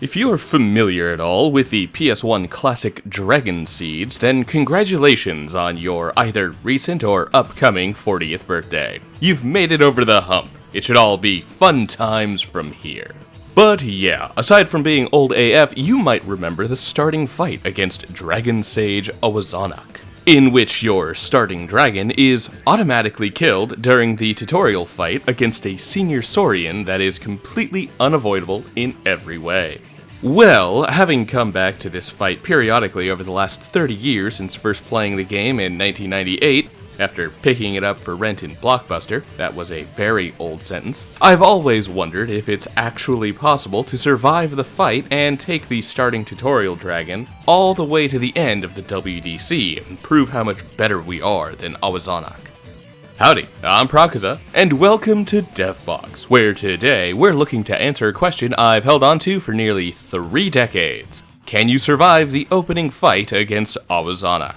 If you are familiar at all with the PS1 classic Dragonseeds, then congratulations on your either recent or upcoming 40th birthday. You've made it over the hump. It should all be fun times from here. But yeah, aside from being old AF, you might remember the starting fight against Dragon Sage Awazanak, in which your starting dragon is automatically killed during the tutorial fight against a senior Saurian that is completely unavoidable in every way. Well, having come back to this fight periodically over the last 30 years since first playing the game in 1998, after picking it up for rent in Blockbuster, that was a very old sentence, I've always wondered if it's actually possible to survive the fight and take the starting tutorial dragon all the way to the end of the WDC and prove how much better we are than Awazanak. Howdy, I'm Prakuza, and welcome to DevBox, where today we're looking to answer a question I've held onto for nearly 3 decades. Can you survive the opening fight against Awazanak?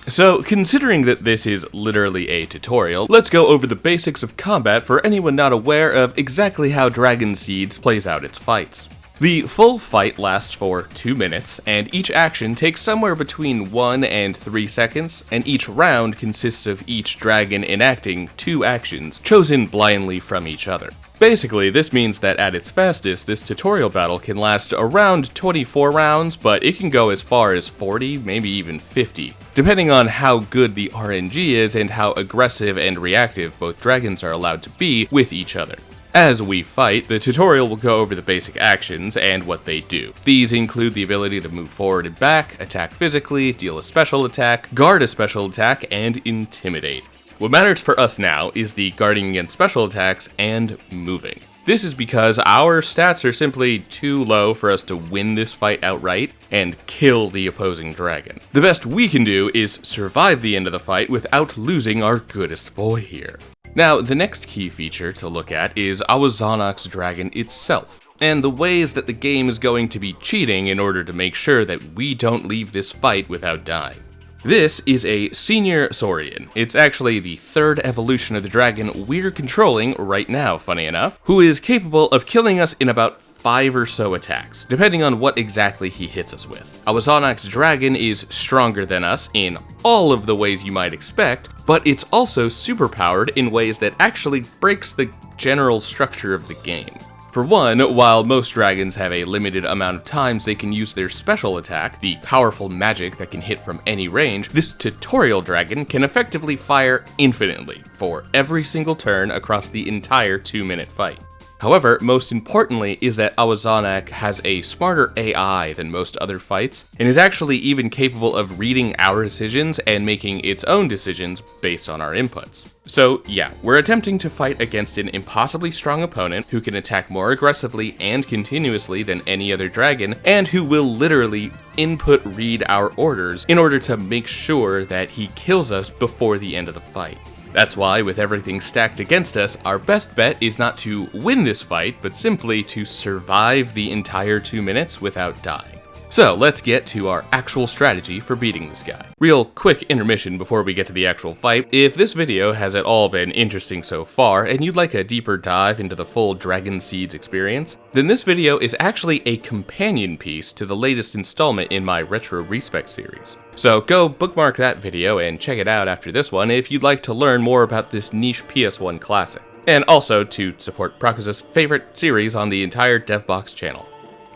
So, considering that this is literally a tutorial, let's go over the basics of combat for anyone not aware of exactly how Dragonseeds plays out its fights. The full fight lasts for 2 minutes, and each action takes somewhere between 1 and 3 seconds, and each round consists of each dragon enacting 2 actions, chosen blindly from each other. Basically, this means that at its fastest, this tutorial battle can last around 24 rounds, but it can go as far as 40, maybe even 50, depending on how good the RNG is and how aggressive and reactive both dragons are allowed to be with each other. As we fight, the tutorial will go over the basic actions and what they do. These include the ability to move forward and back, attack physically, deal a special attack, guard a special attack, and intimidate. What matters for us now is the guarding against special attacks and moving. This is because our stats are simply too low for us to win this fight outright and kill the opposing dragon. The best we can do is survive the end of the fight without losing our goodest boy here. Now, the next key feature to look at is Awazanak's dragon itself, and the ways that the game is going to be cheating in order to make sure that we don't leave this fight without dying. This is a senior Saurian. It's actually the 3rd evolution of the dragon we're controlling right now, funny enough, who is capable of killing us in about 5 or so attacks, depending on what exactly he hits us with. Awazanak's dragon is stronger than us in all of the ways you might expect, but it's also superpowered in ways that actually breaks the general structure of the game. For one, while most dragons have a limited amount of times they can use their special attack, the powerful magic that can hit from any range, this tutorial dragon can effectively fire infinitely for every single turn across the entire 2-minute fight. However, most importantly is that Awazanak has a smarter AI than most other fights, and is actually even capable of reading our decisions and making its own decisions based on our inputs. So yeah, we're attempting to fight against an impossibly strong opponent who can attack more aggressively and continuously than any other dragon, and who will literally input read our orders in order to make sure that he kills us before the end of the fight. That's why, with everything stacked against us, our best bet is not to win this fight, but simply to survive the entire 2 minutes without dying. So let's get to our actual strategy for beating this guy. Real quick intermission before we get to the actual fight. If this video has at all been interesting so far, and you'd like a deeper dive into the full Dragonseeds experience, then this video is actually a companion piece to the latest installment in my Retro Respect series. So go bookmark that video and check it out after this one if you'd like to learn more about this niche PS1 classic. And also to support Prakuza's favorite series on the entire DevBox channel.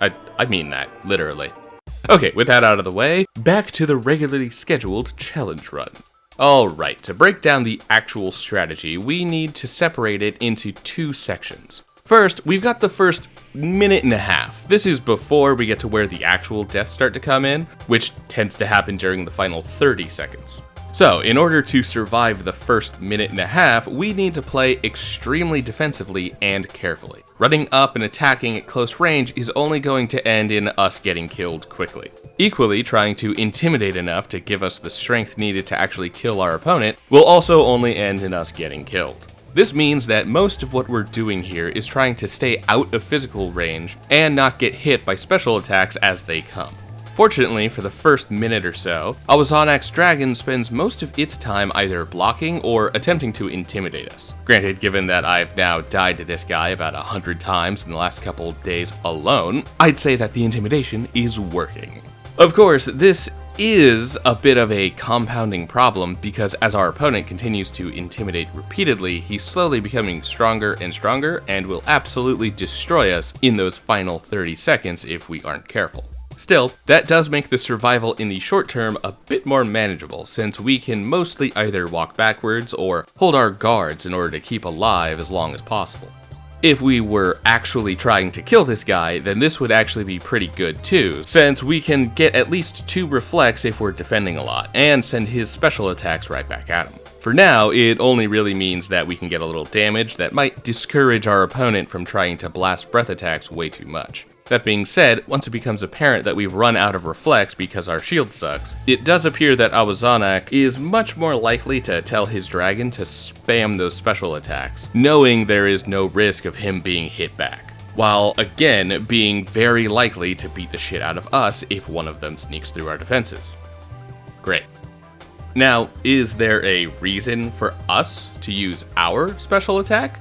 I mean that, literally. Okay, with that out of the way, back to the regularly scheduled challenge run. Alright, to break down the actual strategy, we need to separate it into 2 sections. First, we've got the first minute and a half. This is before we get to where the actual deaths start to come in, which tends to happen during the final 30 seconds. So, in order to survive the first minute and a half, we need to play extremely defensively and carefully. Running up and attacking at close range is only going to end in us getting killed quickly. Equally, trying to intimidate enough to give us the strength needed to actually kill our opponent will also only end in us getting killed. This means that most of what we're doing here is trying to stay out of physical range and not get hit by special attacks as they come. Fortunately, for the first minute or so, Awazanak's dragon spends most of its time either blocking or attempting to intimidate us. Granted, given that I've now died to this guy about 100 times in the last couple of days alone, I'd say that the intimidation is working. Of course, this is a bit of a compounding problem because as our opponent continues to intimidate repeatedly, he's slowly becoming stronger and stronger and will absolutely destroy us in those final 30 seconds if we aren't careful. Still, that does make the survival in the short term a bit more manageable, since we can mostly either walk backwards or hold our guards in order to keep alive as long as possible. If we were actually trying to kill this guy, then this would actually be pretty good too, since we can get at least 2 reflects if we're defending a lot, and send his special attacks right back at him. For now, it only really means that we can get a little damage that might discourage our opponent from trying to blast breath attacks way too much. That being said, once it becomes apparent that we've run out of reflex because our shield sucks, it does appear that Awazanak is much more likely to tell his dragon to spam those special attacks, knowing there is no risk of him being hit back, while again being very likely to beat the shit out of us if one of them sneaks through our defenses. Great. Now, is there a reason for us to use our special attack?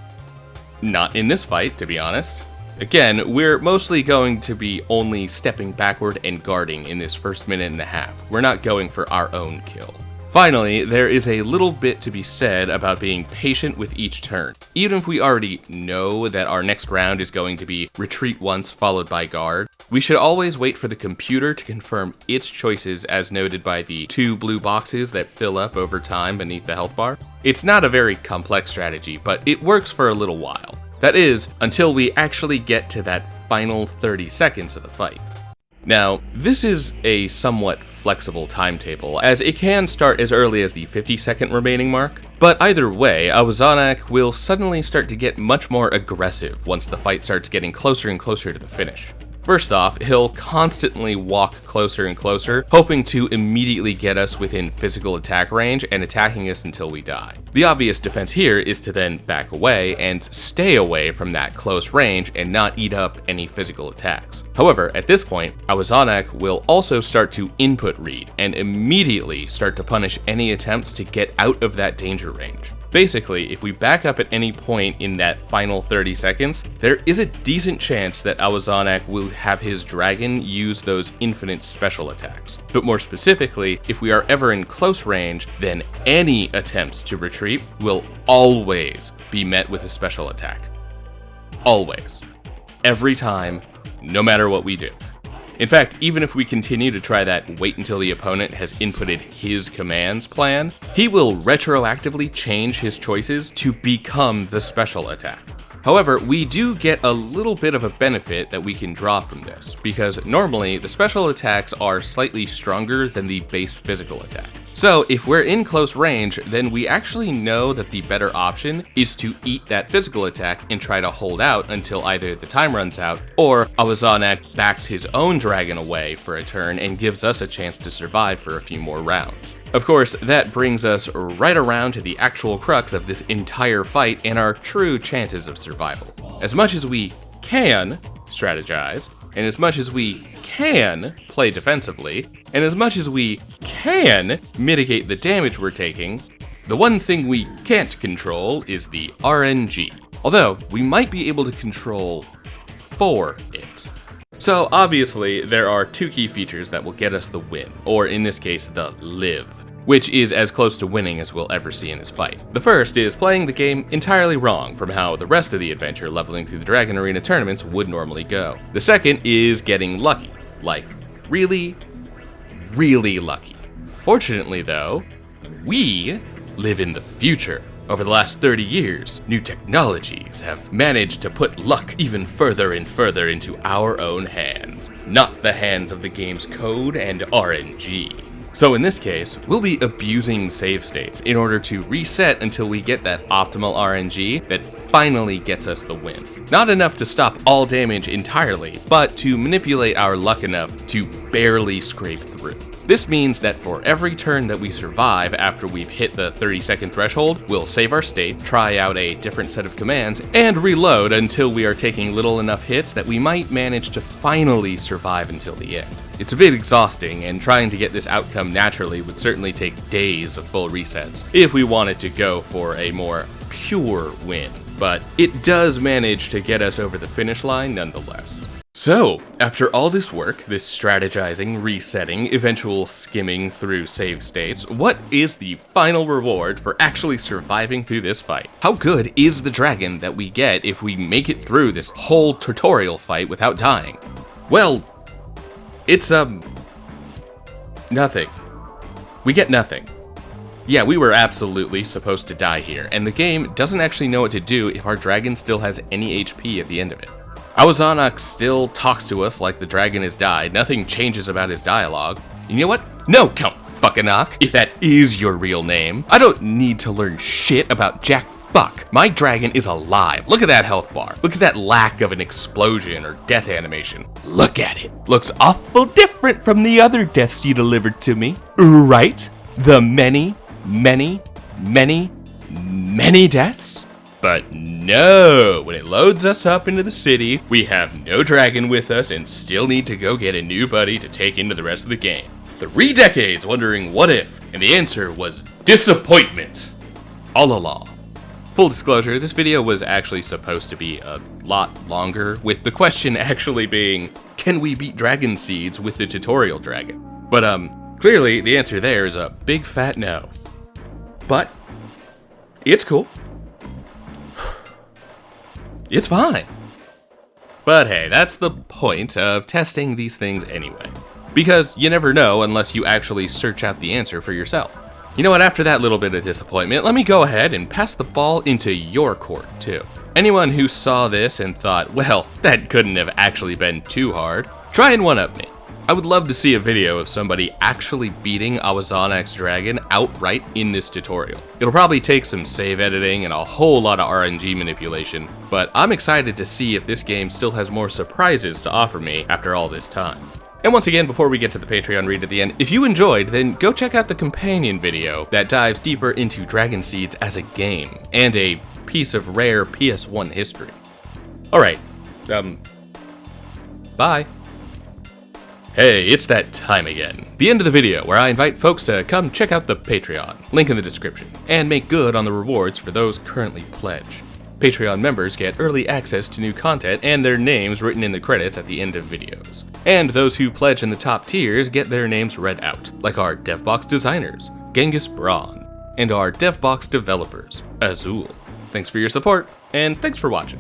Not in this fight, to be honest. Again, we're mostly going to be only stepping backward and guarding in this first minute and a half. We're not going for our own kill. Finally, there is a little bit to be said about being patient with each turn. Even if we already know that our next round is going to be retreat once followed by guard, we should always wait for the computer to confirm its choices as noted by the 2 blue boxes that fill up over time beneath the health bar. It's not a very complex strategy, but it works for a little while. That is, until we actually get to that final 30 seconds of the fight. Now, this is a somewhat flexible timetable, as it can start as early as the 50-second remaining mark, but either way, Awazanak will suddenly start to get much more aggressive once the fight starts getting closer and closer to the finish. First off, he'll constantly walk closer and closer, hoping to immediately get us within physical attack range and attacking us until we die. The obvious defense here is to then back away and stay away from that close range and not eat up any physical attacks. However, at this point, Awazanak will also start to input read and immediately start to punish any attempts to get out of that danger range. Basically, if we back up at any point in that final 30 seconds, there is a decent chance that Awazanak will have his dragon use those infinite special attacks. But more specifically, if we are ever in close range, then any attempts to retreat will always be met with a special attack. Always. Every time, no matter what we do. In fact, even if we continue to try that wait until the opponent has inputted his commands plan, he will retroactively change his choices to become the special attack. However, we do get a little bit of a benefit that we can draw from this, because normally the special attacks are slightly stronger than the base physical attack. So if we're in close range, then we actually know that the better option is to eat that physical attack and try to hold out until either the time runs out, or Awazanak backs his own dragon away for a turn and gives us a chance to survive for a few more rounds. Of course, that brings us right around to the actual crux of this entire fight and our true chances of survival. As much as we can strategize, and as much as we can play defensively, and as much as we can mitigate the damage we're taking, the one thing we can't control is the RNG. Although, we might be able to control for it. So obviously, there are 2 key features that will get us the win, or in this case, the live, which is as close to winning as we'll ever see in this fight. The first is playing the game entirely wrong from how the rest of the adventure leveling through the Dragon Arena tournaments would normally go. The second is getting lucky. Like, really, really lucky. Fortunately though, we live in the future. Over the last 30 years, new technologies have managed to put luck even further and further into our own hands, not the hands of the game's code and RNG. So in this case, we'll be abusing save states in order to reset until we get that optimal RNG that finally gets us the win. Not enough to stop all damage entirely, but to manipulate our luck enough to barely scrape through. This means that for every turn that we survive after we've hit the 30-second threshold, we'll save our state, try out a different set of commands, and reload until we are taking little enough hits that we might manage to finally survive until the end. It's a bit exhausting, and trying to get this outcome naturally would certainly take days of full resets if we wanted to go for a more pure win, but it does manage to get us over the finish line nonetheless. So, after all this work, this strategizing, resetting, eventual skimming through save states, what is the final reward for actually surviving through this fight? How good is the dragon that we get if we make it through this whole tutorial fight without dying? Well, it's, nothing. We get nothing. Yeah, we were absolutely supposed to die here, and the game doesn't actually know what to do if our dragon still has any HP at the end of it. Awazanak still talks to us like the dragon has died, nothing changes about his dialogue. And you know what? No, Count Fuckanak, if that is your real name. I don't need to learn shit about Jack Fuck. My dragon is alive. Look at that health bar. Look at that lack of an explosion or death animation. Look at it. Looks awful different from the other deaths you delivered to me. Right? The many deaths? But no, when it loads us up into the city, we have no dragon with us and still need to go get a new buddy to take into the rest of the game. 3 decades wondering what if, and the answer was disappointment. All along. Full disclosure, this video was actually supposed to be a lot longer, with the question actually being, can we beat Dragonseeds with the tutorial dragon? But clearly the answer there is a big fat no. But it's cool. It's fine. But hey, that's the point of testing these things anyway. Because you never know unless you actually search out the answer for yourself. You know what, after that little bit of disappointment, let me go ahead and pass the ball into your court too. Anyone who saw this and thought, well, that couldn't have actually been too hard, try and one-up me. I would love to see a video of somebody actually beating Awazanak's dragon outright in this tutorial. It'll probably take some save editing and a whole lot of RNG manipulation, but I'm excited to see if this game still has more surprises to offer me after all this time. And once again, before we get to the Patreon read at the end, if you enjoyed, then go check out the companion video that dives deeper into Dragonseeds as a game and a piece of rare PS1 history. Alright, bye. Hey, it's that time again. The end of the video where I invite folks to come check out the Patreon, link in the description, and make good on the rewards for those currently pledged. Patreon members get early access to new content and their names written in the credits at the end of videos. And those who pledge in the top tiers get their names read out, like our DevBox designers, Genghis Braun, and our DevBox developers, Azul. Thanks for your support, and thanks for watching.